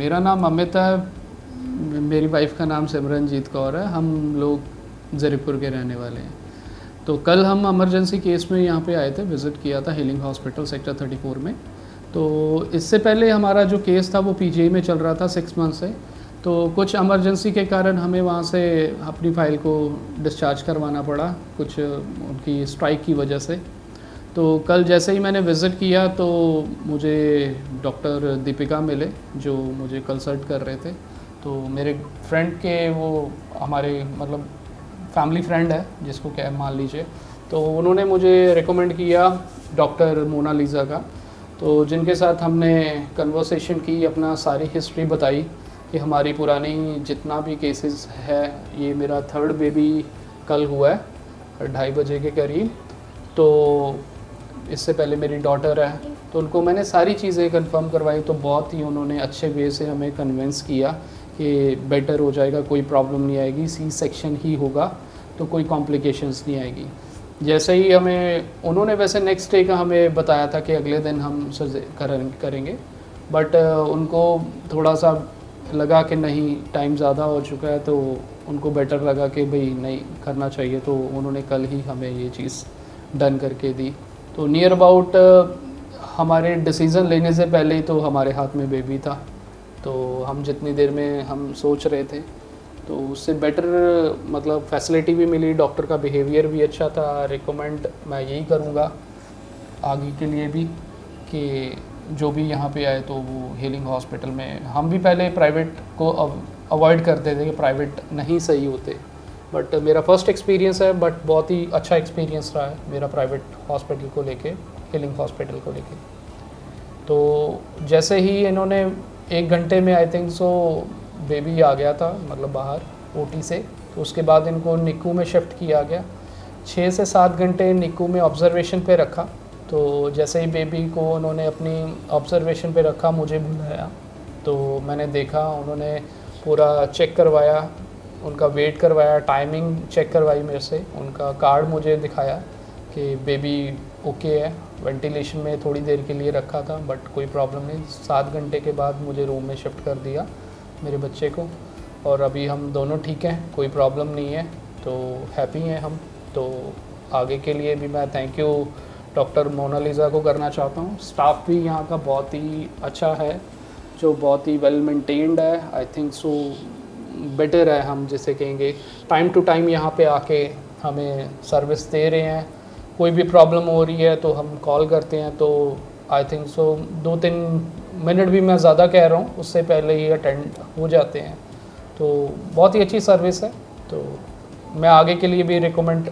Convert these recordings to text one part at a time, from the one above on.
मेरा नाम अमित है, मेरी वाइफ का नाम सिमरनजीत कौर है। हम लोग ज़रीपुर के रहने वाले हैं। तो कल हम इमरजेंसी केस में यहाँ पे आए थे, विज़िट किया था हीलिंग हॉस्पिटल सेक्टर 34 में। तो इससे पहले हमारा जो केस था वो पीजीआई में चल रहा था 6 मंथ से। तो कुछ इमरजेंसी के कारण हमें वहाँ से अपनी फ़ाइल को डिस्चार्ज करवाना पड़ा, कुछ उनकी स्ट्राइक की वजह से। तो कल जैसे ही मैंने विज़िट किया तो मुझे डॉक्टर दीपिका मिले, जो मुझे कंसल्ट कर रहे थे। तो मेरे फ्रेंड के वो हमारे मतलब फैमिली फ्रेंड है, जिसको क्या मान लीजिए। तो उन्होंने मुझे रिकमेंड किया डॉक्टर मोनालिसा का, तो जिनके साथ हमने कन्वर्सेशन की, अपना सारी हिस्ट्री बताई कि हमारी पुरानी जितना भी केसेस है, ये मेरा 3rd बेबी कल हुआ है 2:30 बजे के करीब। तो इससे पहले मेरी डॉटर है, तो उनको मैंने सारी चीज़ें कंफर्म करवाई। तो बहुत ही उन्होंने अच्छे वे से हमें कन्विंस किया कि बेटर हो जाएगा, कोई प्रॉब्लम नहीं आएगी, सी सेक्शन ही होगा, तो कोई कॉम्प्लिकेशंस नहीं आएगी। जैसे ही हमें उन्होंने वैसे नेक्स्ट डे का हमें बताया था कि अगले दिन हम करेंगे, बट उनको थोड़ा सा लगा कि नहीं, टाइम ज़्यादा हो चुका है, तो उनको बेटर लगा कि भाई नहीं करना चाहिए। तो उन्होंने कल ही हमें ये चीज़ डन करके दी। तो नियर अबाउट हमारे डिसीज़न लेने से पहले ही तो हमारे हाथ में बेबी था। तो हम जितनी देर में हम सोच रहे थे, तो उससे बेटर मतलब फैसिलिटी भी मिली, डॉक्टर का बिहेवियर भी अच्छा था। रिकमेंड मैं यही करूँगा आगे के लिए भी कि जो भी यहाँ पे आए तो वो हीलिंग हॉस्पिटल में। हम भी पहले प्राइवेट को अवॉइड करते थे कि प्राइवेट नहीं सही होते, बट मेरा फर्स्ट एक्सपीरियंस है, बट बहुत ही अच्छा एक्सपीरियंस रहा है मेरा प्राइवेट हॉस्पिटल को लेके, हीलिंग हॉस्पिटल को लेके। तो जैसे ही इन्होंने 1 घंटे में आई थिंक सो बेबी आ गया था, मतलब बाहर ओटी से। तो उसके बाद इनको निक्कू में शिफ्ट किया गया। 6 से 7 घंटे निक्कू में ऑब्जर्वेशन पे रखा। तो जैसे ही बेबी को उन्होंने अपनी ऑब्जर्वेशन पे रखा, मुझे बुलाया, तो मैंने देखा, उन्होंने पूरा चेक करवाया, उनका वेट करवाया, टाइमिंग चेक करवाई मेरे से, उनका कार्ड मुझे दिखाया कि बेबी ओके है। वेंटिलेशन में थोड़ी देर के लिए रखा था, बट कोई प्रॉब्लम नहीं। 7 घंटे के बाद मुझे रूम में शिफ्ट कर दिया मेरे बच्चे को, और अभी हम दोनों ठीक हैं, कोई प्रॉब्लम नहीं है, तो हैप्पी हैं हम। तो आगे के लिए भी मैं थैंक यू डॉक्टर मोनालिसा को करना चाहता हूँ। स्टाफ भी यहाँ का बहुत ही अच्छा है, जो बहुत ही वेल मेंटेन्ड है। आई थिंक सो बेटर है, हम जिसे कहेंगे टाइम टू टाइम यहाँ पे आके हमें सर्विस दे रहे हैं। कोई भी प्रॉब्लम हो रही है तो हम कॉल करते हैं, तो आई थिंक सो 2-3 मिनट भी मैं ज़्यादा कह रहा हूँ, उससे पहले ही अटेंड हो जाते हैं। तो बहुत ही अच्छी सर्विस है। तो मैं आगे के लिए भी रिकमेंड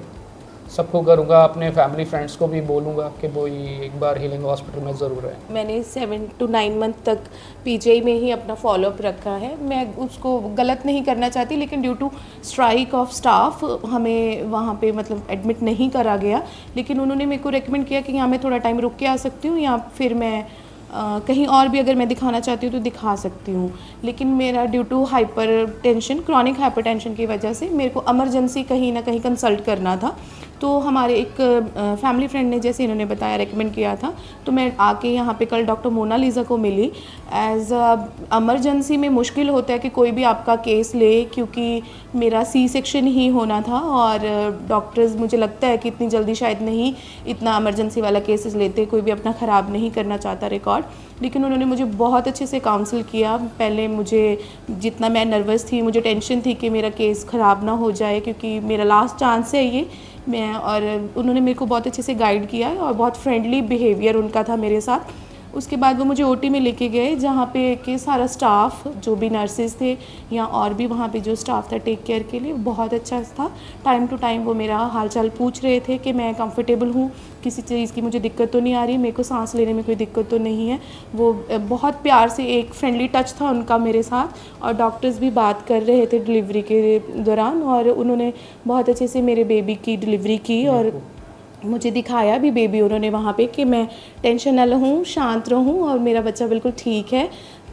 सबको करूँगा, अपने फैमिली फ्रेंड्स को भी बोलूँगा कि वो एक बार हीलिंग हॉस्पिटल में ज़रूर है। मैंने 7 to 9 मंथ तक पीजीआई में ही अपना फॉलोअप रखा है। मैं उसको गलत नहीं करना चाहती, लेकिन due to strike of staff हमें वहाँ पे मतलब एडमिट नहीं करा गया। लेकिन उन्होंने मेरे को रेकमेंड किया कि यहाँ मैं थोड़ा टाइम रुक के आ सकती हूँ, या फिर मैं कहीं और भी अगर मैं दिखाना चाहती हूँ तो दिखा सकती हूँ। लेकिन मेरा due to hypertension, chronic hypertension की वजह से मेरे को इमरजेंसी कहीं ना कहीं कंसल्ट करना था। तो हमारे एक फैमिली फ्रेंड ने, जैसे इन्होंने बताया, रेकमेंड किया था, तो मैं आके यहाँ पे कल डॉक्टर मोनालिसा को मिली। एज इमरजेंसी में मुश्किल होता है कि कोई भी आपका केस ले, क्योंकि मेरा सी सेक्शन ही होना था, और डॉक्टर्स मुझे लगता है कि इतनी जल्दी शायद नहीं इतना इमरजेंसी वाला केसेस लेते, कोई भी अपना ख़राब नहीं करना चाहता रिकॉर्ड। लेकिन उन्होंने मुझे बहुत अच्छे से काउंसिल किया। पहले मुझे जितना मैं नर्वस थी, मुझे टेंशन थी कि मेरा केस ख़राब ना हो जाए, क्योंकि मेरा लास्ट चांस है ये मैं, और उन्होंने मेरे को बहुत अच्छे से गाइड किया और बहुत फ्रेंडली बिहेवियर उनका था मेरे साथ। उसके बाद वो मुझे ओटी में लेके गए, जहाँ पे कि सारा स्टाफ, जो भी नर्सेज थे या और भी वहाँ पे जो स्टाफ था टेक केयर के लिए, बहुत अच्छा था। टाइम टू टाइम वो मेरा हालचाल पूछ रहे थे कि मैं कंफर्टेबल हूँ, किसी चीज़ की मुझे दिक्कत तो नहीं आ रही, मेरे को सांस लेने में कोई दिक्कत तो नहीं है। वो बहुत प्यार से, एक फ्रेंडली टच था उनका मेरे साथ। और डॉक्टर्स भी बात कर रहे थे डिलीवरी के दौरान, और उन्होंने बहुत अच्छे से मेरे बेबी की डिलीवरी की और मुझे दिखाया भी बेबी उन्होंने वहाँ पे कि मैं टेंशन न रहूँ, शांत रहूँ, और मेरा बच्चा बिल्कुल ठीक है।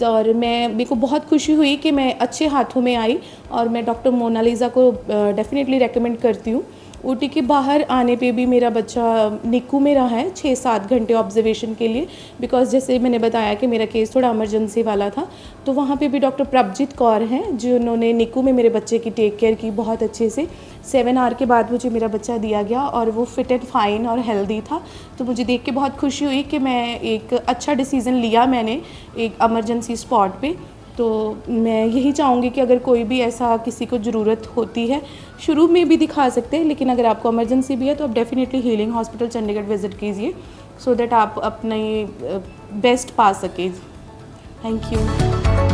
और मेरे को बहुत खुशी हुई कि मैं अच्छे हाथों में आई, और मैं डॉक्टर मोनालिसा को डेफिनेटली रेकमेंड करती हूँ। ओटी के बाहर आने पे भी मेरा बच्चा निक्कू में रहा है 6-7 घंटे ऑब्जर्वेशन के लिए, बिकॉज जैसे मैंने बताया कि मेरा केस थोड़ा इमरजेंसी वाला था, तो वहाँ पे भी डॉक्टर प्रभजीत कौर हैं जिन्होंने निक्कू में मेरे बच्चे की टेक केयर की बहुत अच्छे से। 7 आवर के बाद मुझे मेरा बच्चा दिया गया और वो फिट एंड फाइन और हेल्दी था। तो मुझे देख के बहुत खुशी हुई कि मैं एक अच्छा डिसीज़न लिया मैंने एक इमरजेंसी स्पॉट पे। तो मैं यही चाहूँगी कि अगर कोई भी ऐसा किसी को ज़रूरत होती है, शुरू में भी दिखा सकते हैं, लेकिन अगर आपको इमरजेंसी भी है तो आप definitely healing hospital Chandigarh visit कीजिए, सो दैट आप अपने बेस्ट पा सकें। Thank you.